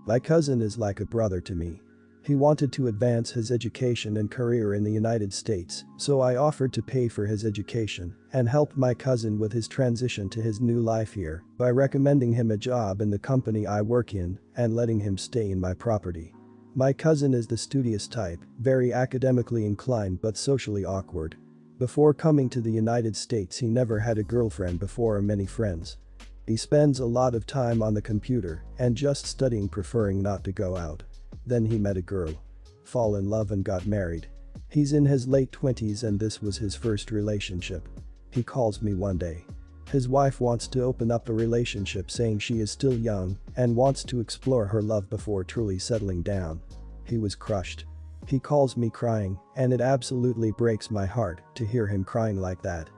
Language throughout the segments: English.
My cousin is like a brother to me. He wanted to advance his education and career in the United States, so I offered to pay for his education and help my cousin with his transition to his new life here by recommending him a job in the company I work in and letting him stay in my property. My cousin is the studious type, very academically inclined but socially awkward. Before coming to the United States he never had a girlfriend before or many friends. He spends a lot of time on the computer and just studying, preferring not to go out. Then he met a girl. Fall in love and got married. He's in his late 20s and this was his first relationship. He calls me one day. His wife wants to open up a relationship, saying she is still young and wants to explore her love before truly settling down. He was crushed. He calls me crying and it absolutely breaks my heart to hear him crying like that.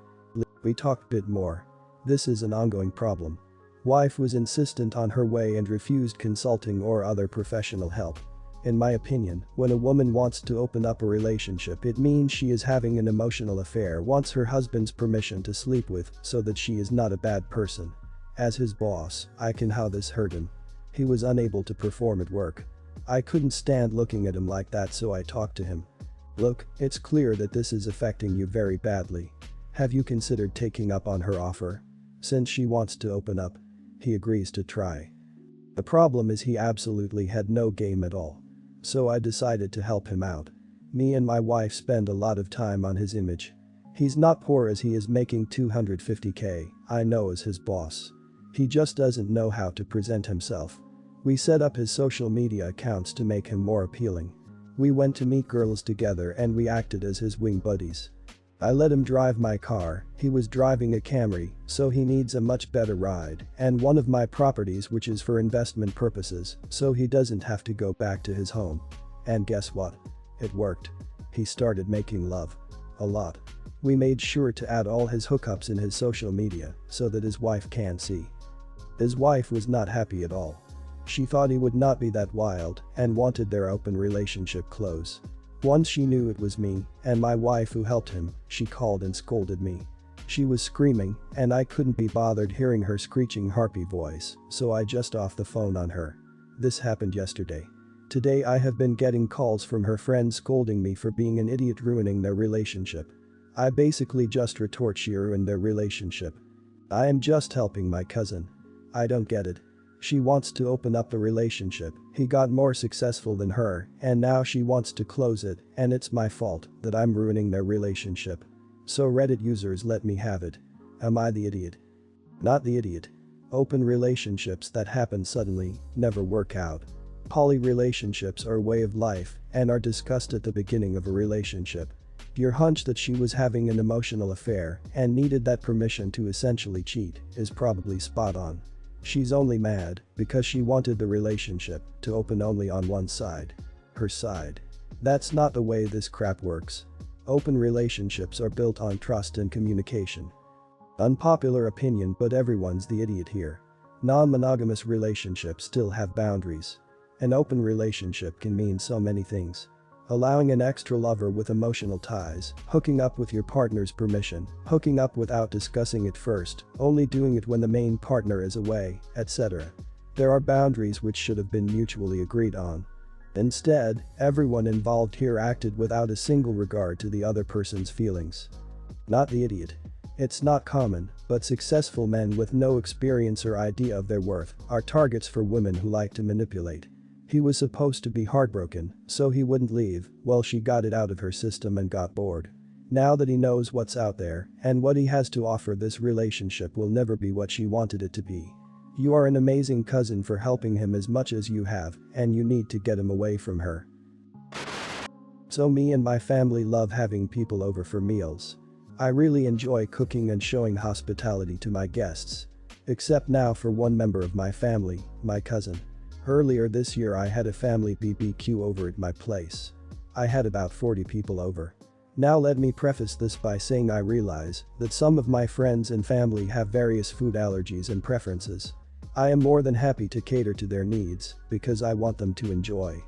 We talked a bit more. This is an ongoing problem. Wife was insistent on her way and refused consulting or other professional help. In my opinion, when a woman wants to open up a relationship, it means she is having an emotional affair, wants her husband's permission to sleep with so that she is not a bad person. As his boss, I can how this hurt him. He was unable to perform at work. I couldn't stand looking at him like that, so I talked to him. Look, it's clear that this is affecting you very badly. Have you considered taking up on her offer? Since she wants to open up. He agrees to try. The problem is he absolutely had no game at all. So I decided to help him out. Me and my wife spend a lot of time on his image. He's not poor as he is making $250K, I know, as his boss. He just doesn't know how to present himself. We set up his social media accounts to make him more appealing. We went to meet girls together and we acted as his wing buddies. I let him drive my car, he was driving a Camry, so he needs a much better ride, and one of my properties which is for investment purposes, so he doesn't have to go back to his home. And guess what? It worked. He started making love. A lot. We made sure to add all his hookups in his social media so that his wife can see. His wife was not happy at all. She thought he would not be that wild and wanted their open relationship close. Once she knew it was me and my wife who helped him, she called and scolded me. She was screaming and I couldn't be bothered hearing her screeching harpy voice, so I just off the phone on her. This happened yesterday. Today I have been getting calls from her friends scolding me for being an idiot, ruining their relationship. I basically just retort she ruined their relationship. I am just helping my cousin. I don't get it. She wants to open up a relationship, he got more successful than her, and now she wants to close it, and it's my fault that I'm ruining their relationship. So Reddit users, let me have it. Am I the idiot? Not the idiot. Open relationships that happen suddenly never work out. Poly relationships are a way of life and are discussed at the beginning of a relationship. Your hunch that she was having an emotional affair and needed that permission to essentially cheat is probably spot on. She's only mad because she wanted the relationship to open only on one side. Her side. That's not the way this crap works. Open relationships are built on trust and communication. Unpopular opinion, but everyone's the idiot here. Non-monogamous relationships still have boundaries. An open relationship can mean so many things. Allowing an extra lover with emotional ties, hooking up with your partner's permission, hooking up without discussing it first, only doing it when the main partner is away, etc. There are boundaries which should have been mutually agreed on. Instead, everyone involved here acted without a single regard to the other person's feelings. Not the idiot. It's not common, but successful men with no experience or idea of their worth are targets for women who like to manipulate. He was supposed to be heartbroken, so he wouldn't leave, well, she got it out of her system and got bored. Now that he knows what's out there and what he has to offer, this relationship will never be what she wanted it to be. You are an amazing cousin for helping him as much as you have, and you need to get him away from her. So me and my family love having people over for meals. I really enjoy cooking and showing hospitality to my guests. Except now for one member of my family, my cousin. Earlier this year I had a family BBQ over at my place. I had about 40 people over. Now let me preface this by saying I realize that some of my friends and family have various food allergies and preferences. I am more than happy to cater to their needs because I want them to enjoy.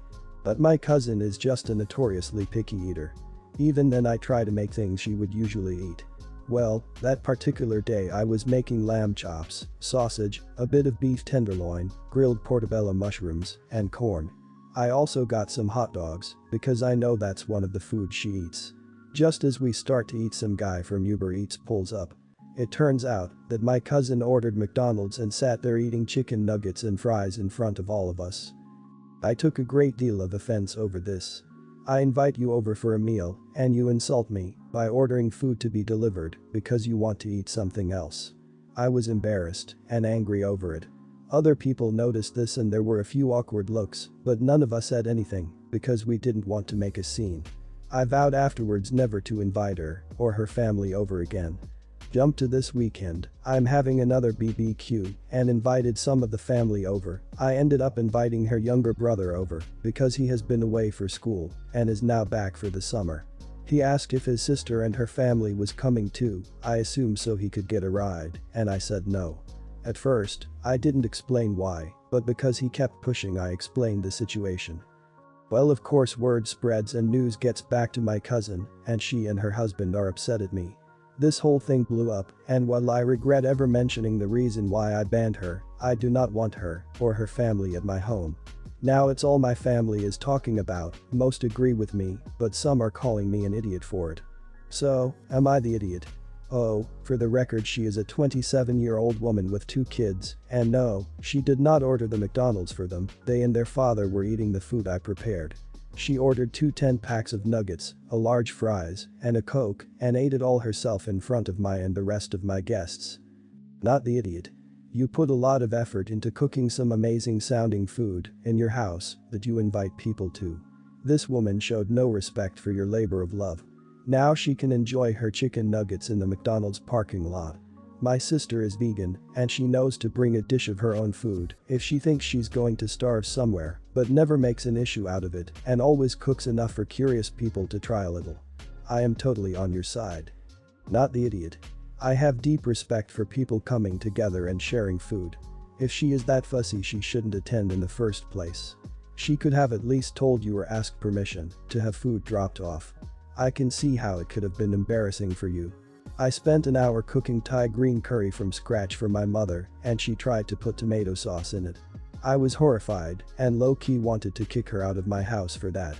But my cousin is just a notoriously picky eater. Even then I try to make things she would usually eat. Well, that particular day I was making lamb chops, sausage, a bit of beef tenderloin, grilled portobello mushrooms, and corn. I also got some hot dogs, because I know that's one of the food she eats. Just as we start to eat, some guy from Uber Eats pulls up. It turns out that my cousin ordered McDonald's and sat there eating chicken nuggets and fries in front of all of us. I took a great deal of offense over this. I invite you over for a meal, and you insult me by ordering food to be delivered because you want to eat something else. I was embarrassed and angry over it. Other people noticed this and there were a few awkward looks, but none of us said anything because we didn't want to make a scene. I vowed afterwards never to invite her or her family over again. Jump to this weekend, I'm having another BBQ and invited some of the family over. I ended up inviting her younger brother over because he has been away for school and is now back for the summer. He asked if his sister and her family was coming too, I assumed so he could get a ride, and I said no. At first, I didn't explain why, but because he kept pushing I explained the situation. Well, of course word spreads and news gets back to my cousin, and she and her husband are upset at me. This whole thing blew up, and while I regret ever mentioning the reason why I banned her, I do not want her or her family at my home. Now it's all my family is talking about, most agree with me, but some are calling me an idiot for it. So, am I the idiot? Oh, for the record, she is a 27-year-old woman with 2 kids, and no, she did not order the McDonald's for them, they and their father were eating the food I prepared. She ordered 2 10-packs of nuggets, a large fries, and a Coke, and ate it all herself in front of my and the rest of my guests. Not the idiot. You put a lot of effort into cooking some amazing sounding food in your house that you invite people to. This woman showed no respect for your labor of love. Now she can enjoy her chicken nuggets in the McDonald's parking lot. My sister is vegan, and she knows to bring a dish of her own food if she thinks she's going to starve somewhere, but never makes an issue out of it and always cooks enough for curious people to try a little. I am totally on your side. Not the idiot. I have deep respect for people coming together and sharing food. If she is that fussy, she shouldn't attend in the first place. She could have at least told you or asked permission to have food dropped off. I can see how it could have been embarrassing for you. I spent an hour cooking Thai green curry from scratch for my mother, and she tried to put tomato sauce in it. I was horrified and low-key wanted to kick her out of my house for that.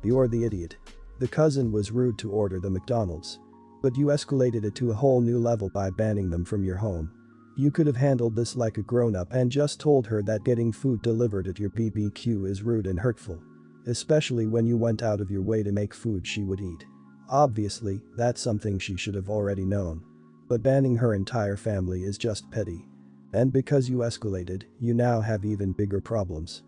You're the idiot. The cousin was rude to order the McDonald's. But you escalated it to a whole new level by banning them from your home. You could have handled this like a grown-up and just told her that getting food delivered at your BBQ is rude and hurtful. Especially when you went out of your way to make food she would eat. Obviously, that's something she should have already known. But banning her entire family is just petty. And because you escalated, you now have even bigger problems.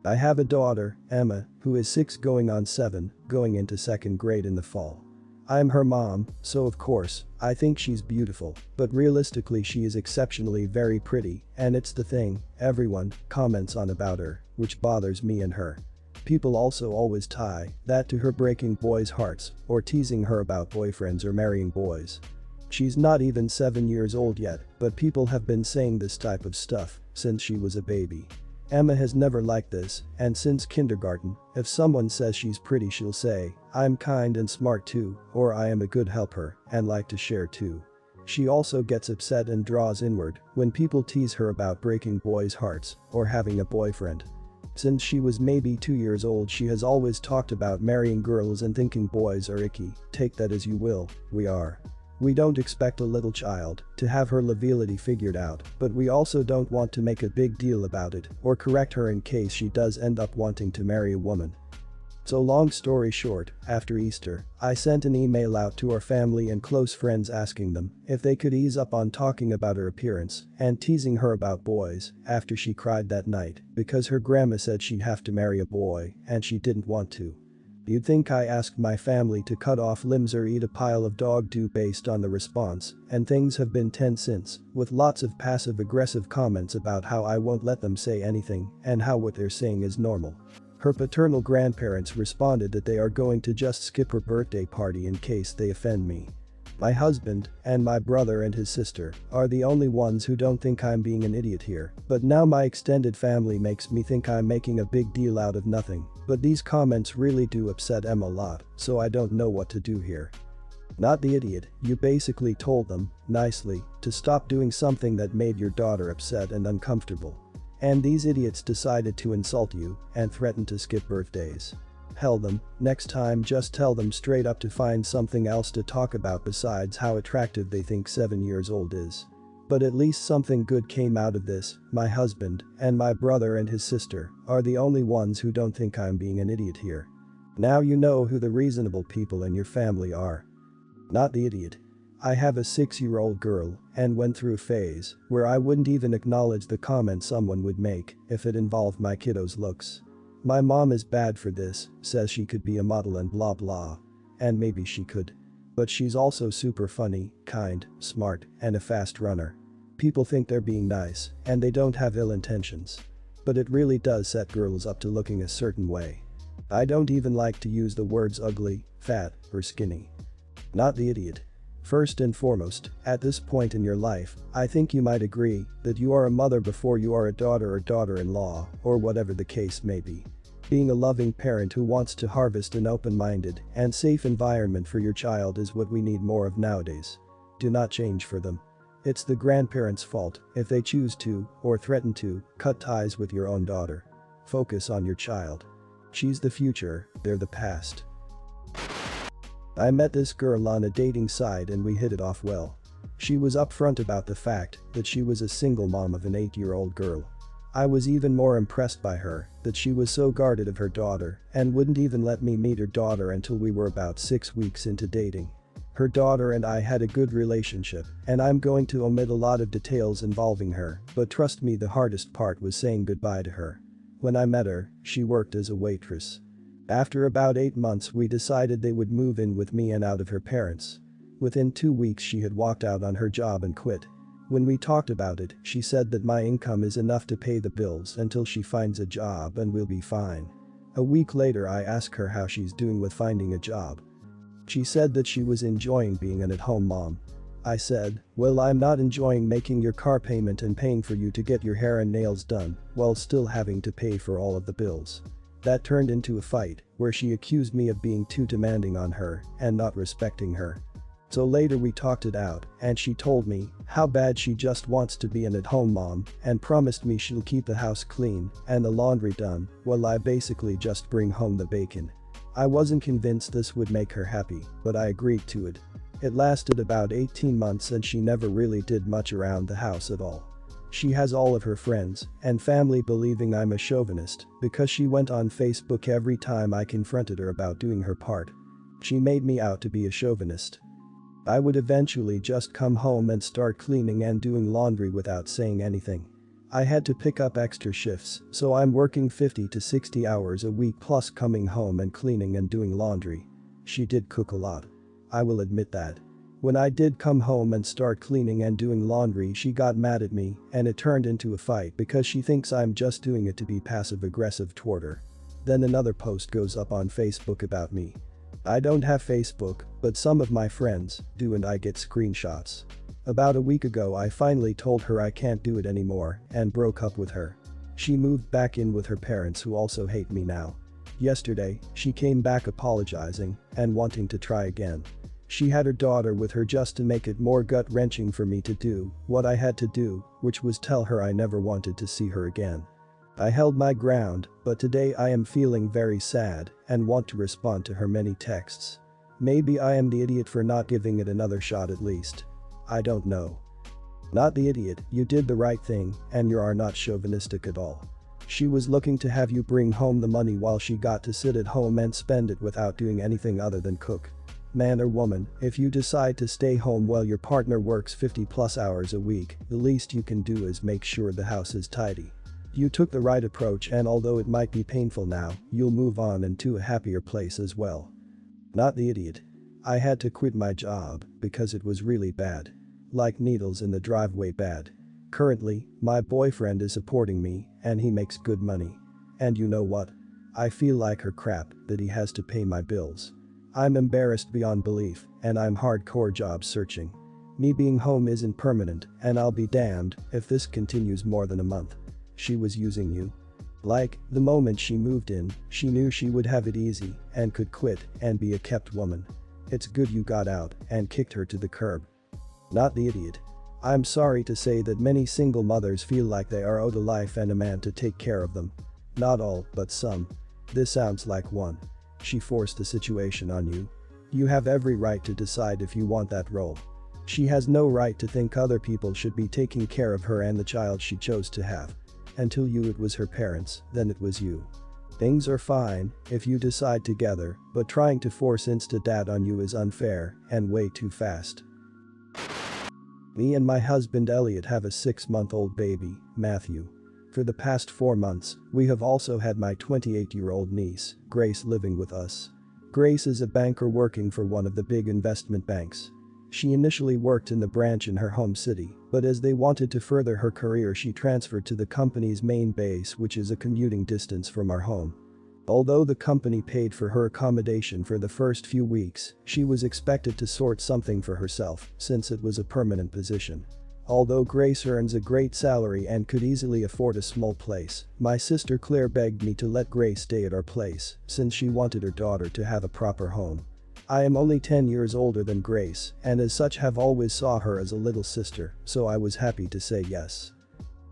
I have a daughter, Emma, who is 6 going on 7, going into 2nd grade in the fall. I'm her mom, so of course, I think she's beautiful, but realistically she is exceptionally very pretty, and it's the thing everyone comments on about her, which bothers me and her. People also always tie that to her breaking boys' hearts or teasing her about boyfriends or marrying boys. She's not even 7 years old yet, but people have been saying this type of stuff since she was a baby. Emma has never liked this, and since kindergarten, if someone says she's pretty she'll say, I'm kind and smart too, or I am a good helper and like to share too. She also gets upset and draws inward when people tease her about breaking boys' hearts or having a boyfriend. Since she was maybe 2 years old she has always talked about marrying girls and thinking boys are icky, take that as you will, we are. We don't expect a little child to have her liability figured out, but we also don't want to make a big deal about it or correct her in case she does end up wanting to marry a woman. So long story short, after Easter, I sent an email out to our family and close friends asking them if they could ease up on talking about her appearance and teasing her about boys after she cried that night because her grandma said she'd have to marry a boy and she didn't want to. You'd think I asked my family to cut off limbs or eat a pile of dog do based on the response, and things have been tense since, with lots of passive-aggressive comments about how I won't let them say anything and how what they're saying is normal. Her paternal grandparents responded that they are going to just skip her birthday party in case they offend me. My husband and my brother and his sister are the only ones who don't think I'm being an idiot here, but now my extended family makes me think I'm making a big deal out of nothing, but these comments really do upset Emma a lot, so I don't know what to do here. Not the idiot, you basically told them, nicely, to stop doing something that made your daughter upset and uncomfortable. And these idiots decided to insult you and threaten to skip birthdays. Hell them, next time just tell them straight up to find something else to talk about besides how attractive they think 7 years old is. But at least something good came out of this. My husband and my brother and his sister are the only ones who don't think I'm being an idiot here. Now you know who the reasonable people in your family are. Not the idiot. I have a 6-year-old girl and went through a phase where I wouldn't even acknowledge the comment someone would make if it involved my kiddo's looks. My mom is bad for this, says she could be a model and blah blah. And maybe she could. But she's also super funny, kind, smart, and a fast runner. People think they're being nice, and they don't have ill intentions. But it really does set girls up to looking a certain way. I don't even like to use the words ugly, fat, or skinny. Not the idiot. First and foremost, at this point in your life, I think you might agree that you are a mother before you are a daughter or daughter-in-law, or whatever the case may be. Being a loving parent who wants to harvest an open-minded and safe environment for your child is what we need more of nowadays. Do not change for them. It's the grandparents' fault if they choose to, or threaten to, cut ties with your own daughter. Focus on your child. She's the future, they're the past. I met this girl on a dating site and we hit it off well. She was upfront about the fact that she was a single mom of an 8-year-old girl. I was even more impressed by her that she was so guarded of her daughter and wouldn't even let me meet her daughter until we were about 6 weeks into dating. Her daughter and I had a good relationship, and I'm going to omit a lot of details involving her, but trust me, the hardest part was saying goodbye to her. When I met her, she worked as a waitress. After about 8 months we decided they would move in with me and out of her parents. Within 2 weeks she had walked out on her job and quit. When we talked about it, she said that my income is enough to pay the bills until she finds a job and we'll be fine. A week later I asked her how she's doing with finding a job. She said that she was enjoying being an at-home mom. I said, well, I'm not enjoying making your car payment and paying for you to get your hair and nails done while still having to pay for all of the bills. That turned into a fight where she accused me of being too demanding on her and not respecting her. So later we talked it out and she told me how bad she just wants to be an at-home mom and promised me she'll keep the house clean and the laundry done while I basically just bring home the bacon. I wasn't convinced this would make her happy, but I agreed to it. It lasted about 18 months and she never really did much around the house at all. She has all of her friends and family believing I'm a chauvinist because she went on Facebook every time I confronted her about doing her part. She made me out to be a chauvinist. I would eventually just come home and start cleaning and doing laundry without saying anything. I had to pick up extra shifts, so I'm working 50 to 60 hours a week plus coming home and cleaning and doing laundry. She did cook a lot. I will admit that. When I did come home and start cleaning and doing laundry, she got mad at me and it turned into a fight because she thinks I'm just doing it to be passive-aggressive toward her. Then another post goes up on Facebook about me. I don't have Facebook, but some of my friends do and I get screenshots. About a week ago I finally told her I can't do it anymore and broke up with her. She moved back in with her parents who also hate me now. Yesterday, she came back apologizing and wanting to try again. She had her daughter with her just to make it more gut-wrenching for me to do what I had to do, which was tell her I never wanted to see her again. I held my ground, but today I am feeling very sad and want to respond to her many texts. Maybe I am the idiot for not giving it another shot at least. I don't know. Not the idiot, you did the right thing and you are not chauvinistic at all. She was looking to have you bring home the money while she got to sit at home and spend it without doing anything other than cook. Man or woman, if you decide to stay home while your partner works 50+ hours a week, the least you can do is make sure the house is tidy. You took the right approach and although it might be painful now, you'll move on into a happier place as well. Not the idiot. I had to quit my job because it was really bad. Like needles in the driveway bad. Currently, my boyfriend is supporting me and he makes good money. And you know what? I feel like her crap that he has to pay my bills. I'm embarrassed beyond belief and I'm hardcore job searching. Me being home isn't permanent and I'll be damned if this continues more than a month. She was using you. Like, the moment she moved in, she knew she would have it easy and could quit and be a kept woman. It's good you got out and kicked her to the curb. Not the idiot. I'm sorry to say that many single mothers feel like they are owed a life and a man to take care of them. Not all, but some. This sounds like one. She forced the situation on you. You have every right to decide if you want that role. She has no right to think other people should be taking care of her and the child she chose to have. Until you it was her parents, then it was you. Things are fine if you decide together, but trying to force insta-dad on you is unfair and way too fast. Me and my husband Elliot have a 6-month-old baby, Matthew. For the past 4 months, we have also had my 28-year-old niece, Grace, living with us. Grace is a banker working for one of the big investment banks. She initially worked in the branch in her home city, but as they wanted to further her career she transferred to the company's main base, which is a commuting distance from our home. Although the company paid for her accommodation for the first few weeks, she was expected to sort something for herself since it was a permanent position. Although Grace earns a great salary and could easily afford a small place, my sister Claire begged me to let Grace stay at our place since she wanted her daughter to have a proper home. I am only 10 years older than Grace and as such have always saw her as a little sister, so I was happy to say yes.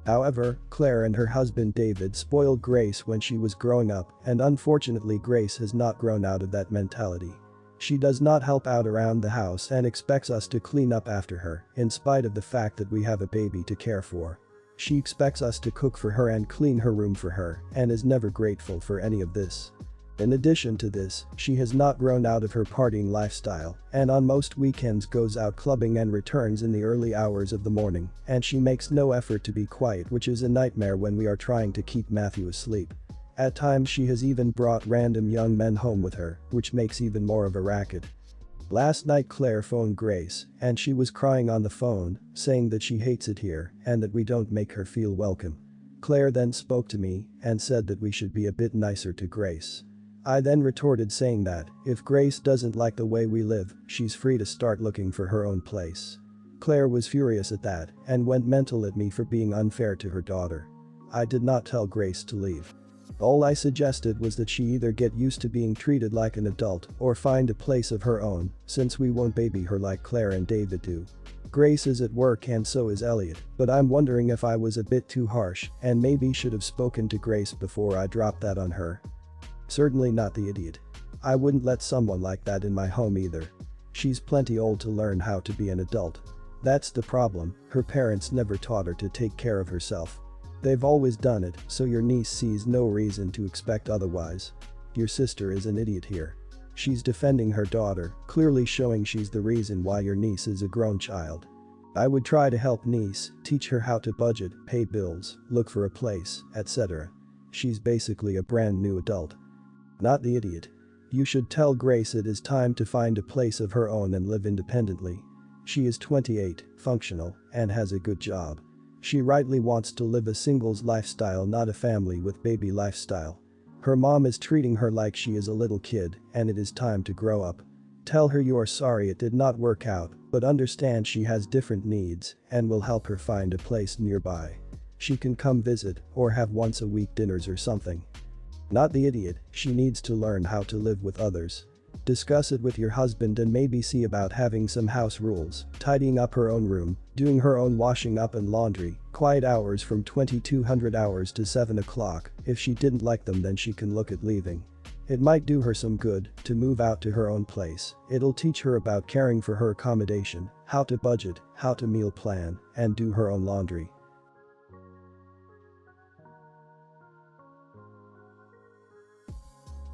However, Claire and her husband David spoiled Grace when she was growing up, and unfortunately Grace has not grown out of that mentality. She does not help out around the house and expects us to clean up after her, in spite of the fact that we have a baby to care for. She expects us to cook for her and clean her room for her, and is never grateful for any of this. In addition to this, she has not grown out of her partying lifestyle and on most weekends goes out clubbing and returns in the early hours of the morning, and she makes no effort to be quiet, which is a nightmare when we are trying to keep Matthew asleep. At times she has even brought random young men home with her, which makes even more of a racket. Last night Claire phoned Grace and she was crying on the phone, saying that she hates it here and that we don't make her feel welcome. Claire then spoke to me and said that we should be a bit nicer to Grace. I then retorted saying that, if Grace doesn't like the way we live, she's free to start looking for her own place. Claire was furious at that and went mental at me for being unfair to her daughter. I did not tell Grace to leave. All I suggested was that she either get used to being treated like an adult or find a place of her own, since we won't baby her like Claire and David do. Grace is at work and so is Elliot, but I'm wondering if I was a bit too harsh and maybe should have spoken to Grace before I dropped that on her. Certainly not the idiot. I wouldn't let someone like that in my home either. She's plenty old to learn how to be an adult. That's the problem, her parents never taught her to take care of herself. They've always done it, so your niece sees no reason to expect otherwise. Your sister is an idiot here. She's defending her daughter, clearly showing she's the reason why your niece is a grown child. I would try to help niece, teach her how to budget, pay bills, look for a place, etc. She's basically a brand new adult. Not the idiot. You should tell Grace it is time to find a place of her own and live independently. She is 28, functional, and has a good job. She rightly wants to live a singles lifestyle, not a family with baby lifestyle. Her mom is treating her like she is a little kid and it is time to grow up. Tell her you are sorry it did not work out, but understand she has different needs and will help her find a place nearby. She can come visit or have once a week dinners or something. Not the idiot, she needs to learn how to live with others. Discuss it with your husband and maybe see about having some house rules, tidying up her own room, doing her own washing up and laundry, quiet hours from 2200 hours to 7 o'clock. If she didn't like them then she can look at leaving. It might do her some good to move out to her own place. It'll teach her about caring for her accommodation, how to budget, how to meal plan, and do her own laundry.